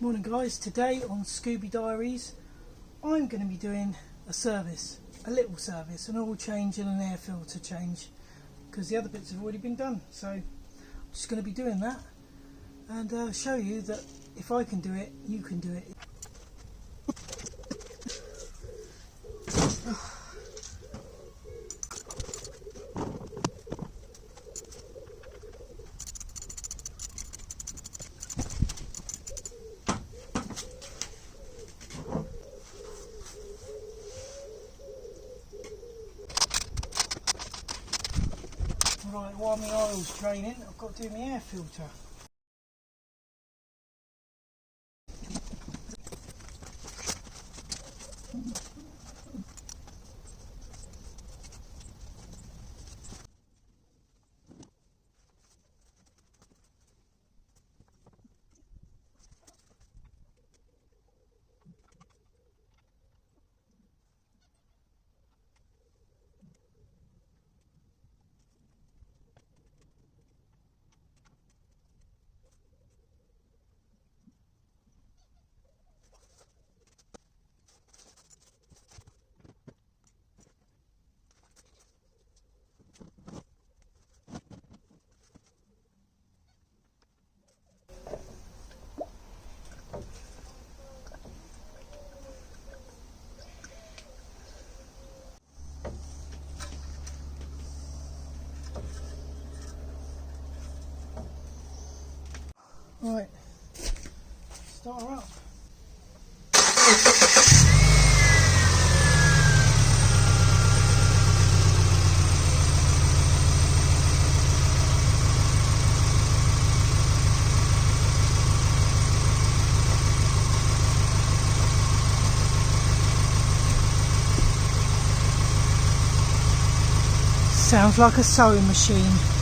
Morning guys, today on Scooby Diaries I'm going to be doing a service, a little service, an oil change and an air filter change because the other bits have already been done. So I'm just going to be doing that and show you that if I can do it, you can do it. Right, while my oil's draining, I've got to do my air filter. Right, start her up. Sounds like a sewing machine.